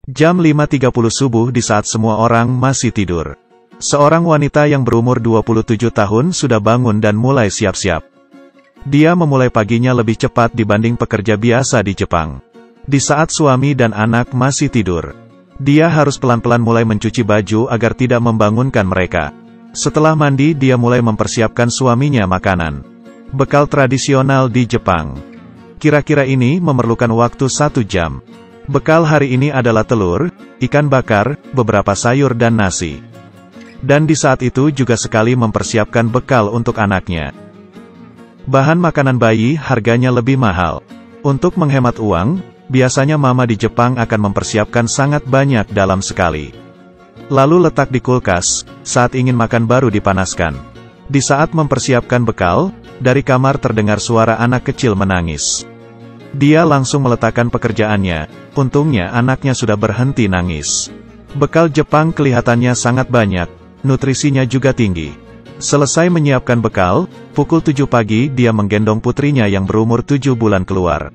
Jam 5.30 subuh di saat semua orang masih tidur. Seorang wanita yang berumur 27 tahun sudah bangun dan mulai siap-siap. Dia memulai paginya lebih cepat dibanding pekerja biasa di Jepang. Di saat suami dan anak masih tidur, dia harus pelan-pelan mulai mencuci baju agar tidak membangunkan mereka. Setelah mandi, dia mulai mempersiapkan suaminya makanan. Bekal tradisional di Jepang. Kira-kira ini memerlukan waktu 1 jam. Bekal hari ini adalah telur, ikan bakar, beberapa sayur dan nasi. Dan di saat itu juga sekali mempersiapkan bekal untuk anaknya. Bahan makanan bayi harganya lebih mahal. Untuk menghemat uang, biasanya mama di Jepang akan mempersiapkan sangat banyak dalam sekali. Lalu letak di kulkas, saat ingin makan baru dipanaskan. Di saat mempersiapkan bekal, dari kamar terdengar suara anak kecil menangis. Dia langsung meletakkan pekerjaannya, untungnya anaknya sudah berhenti nangis. Bekal Jepang kelihatannya sangat banyak, nutrisinya juga tinggi. Selesai menyiapkan bekal, pukul 7 pagi dia menggendong putrinya yang berumur 7 bulan keluar.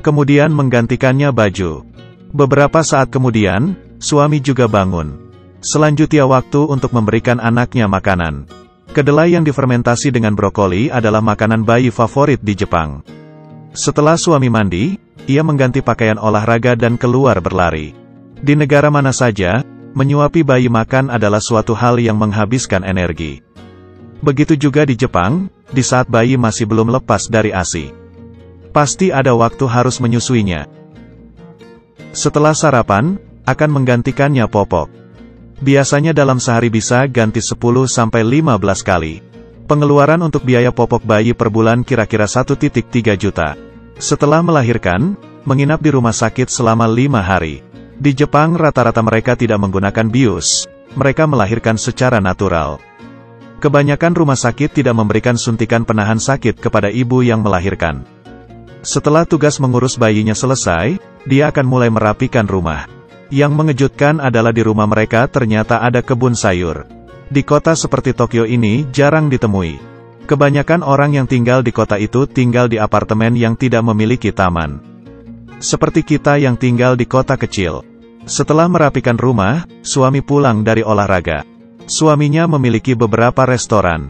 Kemudian menggantikannya baju. Beberapa saat kemudian, suami juga bangun. Selanjutnya waktu untuk memberikan anaknya makanan. Kedelai yang difermentasi dengan brokoli adalah makanan bayi favorit di Jepang. Setelah suami mandi, ia mengganti pakaian olahraga dan keluar berlari. Di negara mana saja, menyuapi bayi makan adalah suatu hal yang menghabiskan energi. Begitu juga di Jepang, di saat bayi masih belum lepas dari ASI. Pasti ada waktu harus menyusuinya. Setelah sarapan, akan menggantikannya popok. Biasanya dalam sehari bisa ganti 10-15 kali. Pengeluaran untuk biaya popok bayi per bulan kira-kira 1,3 juta. Setelah melahirkan, menginap di rumah sakit selama 5 hari. Di Jepang rata-rata mereka tidak menggunakan bius. Mereka melahirkan secara natural. Kebanyakan rumah sakit tidak memberikan suntikan penahan sakit kepada ibu yang melahirkan. Setelah tugas mengurus bayinya selesai, dia akan mulai merapikan rumah. Yang mengejutkan adalah di rumah mereka ternyata ada kebun sayur. Di kota seperti Tokyo ini jarang ditemui. Kebanyakan orang yang tinggal di kota itu tinggal di apartemen yang tidak memiliki taman. Seperti kita yang tinggal di kota kecil. Setelah merapikan rumah, suami pulang dari olahraga. Suaminya memiliki beberapa restoran.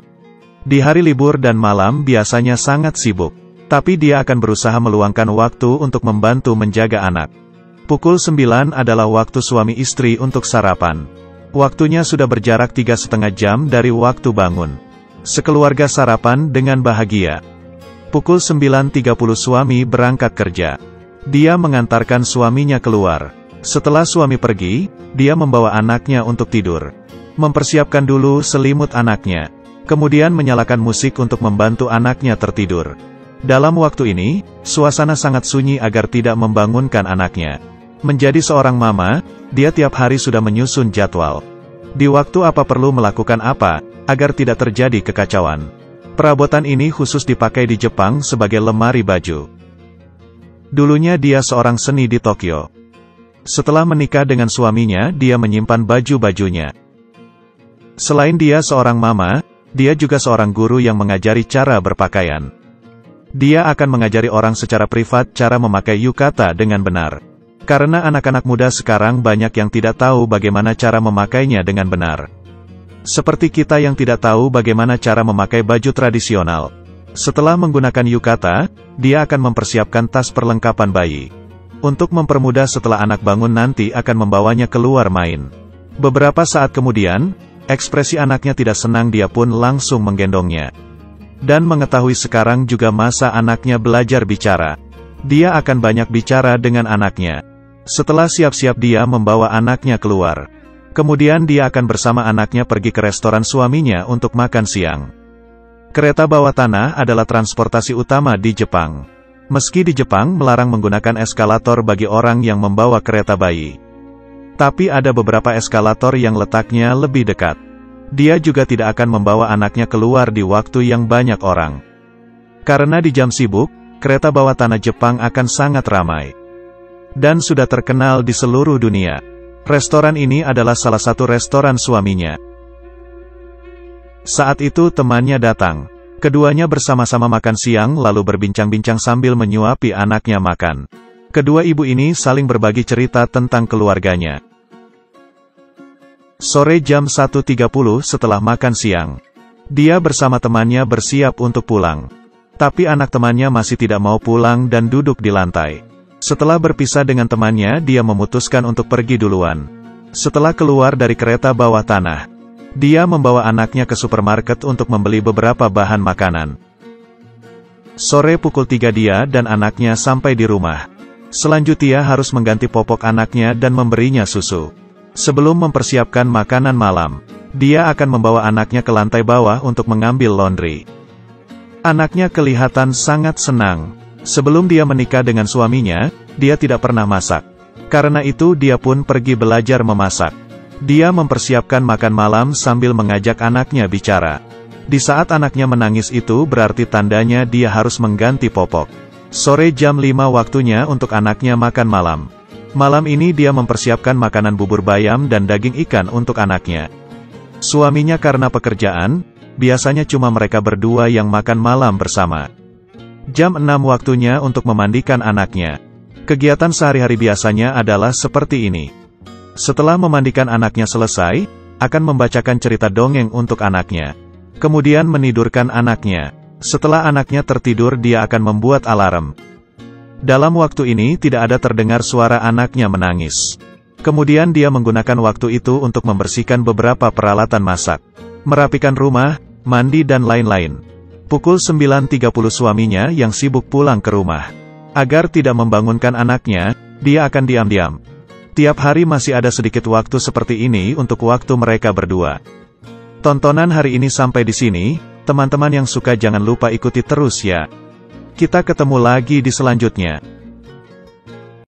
Di hari libur dan malam biasanya sangat sibuk. Tapi dia akan berusaha meluangkan waktu untuk membantu menjaga anak. Pukul 9 adalah waktu suami istri untuk sarapan. Waktunya sudah berjarak 3,5 jam dari waktu bangun. Sekeluarga sarapan dengan bahagia. Pukul 9.30 suami berangkat kerja. Dia mengantarkan suaminya keluar. Setelah suami pergi, dia membawa anaknya untuk tidur. Mempersiapkan dulu selimut anaknya. Kemudian menyalakan musik untuk membantu anaknya tertidur. Dalam waktu ini, suasana sangat sunyi agar tidak membangunkan anaknya. Menjadi seorang mama, dia tiap hari sudah menyusun jadwal. Di waktu apa perlu melakukan apa, agar tidak terjadi kekacauan. Perabotan ini khusus dipakai di Jepang sebagai lemari baju. Dulunya dia seorang seni di Tokyo. Setelah menikah dengan suaminya, dia menyimpan baju-bajunya. Selain dia seorang mama, dia juga seorang guru yang mengajari cara berpakaian. Dia akan mengajari orang secara privat cara memakai yukata dengan benar. Karena anak-anak muda sekarang banyak yang tidak tahu bagaimana cara memakainya dengan benar. Seperti kita yang tidak tahu bagaimana cara memakai baju tradisional. Setelah menggunakan yukata, dia akan mempersiapkan tas perlengkapan bayi. Untuk mempermudah setelah anak bangun nanti akan membawanya keluar main. Beberapa saat kemudian, ekspresi anaknya tidak senang, dia pun langsung menggendongnya. Dan mengetahui sekarang juga masa anaknya belajar bicara. Dia akan banyak bicara dengan anaknya. Setelah siap-siap dia membawa anaknya keluar. Kemudian dia akan bersama anaknya pergi ke restoran suaminya untuk makan siang. Kereta bawah tanah adalah transportasi utama di Jepang. Meski di Jepang melarang menggunakan eskalator bagi orang yang membawa kereta bayi. Tapi ada beberapa eskalator yang letaknya lebih dekat. Dia juga tidak akan membawa anaknya keluar di waktu yang banyak orang. Karena di jam sibuk, kereta bawah tanah Jepang akan sangat ramai. Dan sudah terkenal di seluruh dunia. Restoran ini adalah salah satu restoran suaminya. Saat itu temannya datang. Keduanya bersama-sama makan siang lalu berbincang-bincang sambil menyuapi anaknya makan. Kedua ibu ini saling berbagi cerita tentang keluarganya. Sore jam 1.30 setelah makan siang, dia bersama temannya bersiap untuk pulang. Tapi anak temannya masih tidak mau pulang dan duduk di lantai. Setelah berpisah dengan temannya, dia memutuskan untuk pergi duluan. Setelah keluar dari kereta bawah tanah, dia membawa anaknya ke supermarket untuk membeli beberapa bahan makanan. Sore pukul 3 dia dan anaknya sampai di rumah. Selanjutnya harus mengganti popok anaknya dan memberinya susu. Sebelum mempersiapkan makanan malam, dia akan membawa anaknya ke lantai bawah untuk mengambil laundry. Anaknya kelihatan sangat senang. Sebelum dia menikah dengan suaminya, dia tidak pernah masak. Karena itu dia pun pergi belajar memasak. Dia mempersiapkan makan malam sambil mengajak anaknya bicara. Di saat anaknya menangis itu berarti tandanya dia harus mengganti popok. Sore jam 5 waktunya untuk anaknya makan malam. Malam ini dia mempersiapkan makanan bubur bayam dan daging ikan untuk anaknya. Suaminya karena pekerjaan, biasanya cuma mereka berdua yang makan malam bersama. Jam 6 waktunya untuk memandikan anaknya. Kegiatan sehari-hari biasanya adalah seperti ini. Setelah memandikan anaknya selesai, akan membacakan cerita dongeng untuk anaknya. Kemudian menidurkan anaknya. Setelah anaknya tertidur dia akan membuat alarm. Dalam waktu ini tidak ada terdengar suara anaknya menangis. Kemudian dia menggunakan waktu itu untuk membersihkan beberapa peralatan masak, merapikan rumah, mandi dan lain-lain. Pukul 9.30 suaminya yang sibuk pulang ke rumah. Agar tidak membangunkan anaknya, dia akan diam-diam. Tiap hari masih ada sedikit waktu seperti ini untuk waktu mereka berdua. Tontonan hari ini sampai di sini. Teman-teman yang suka jangan lupa ikuti terus ya. Kita ketemu lagi di selanjutnya.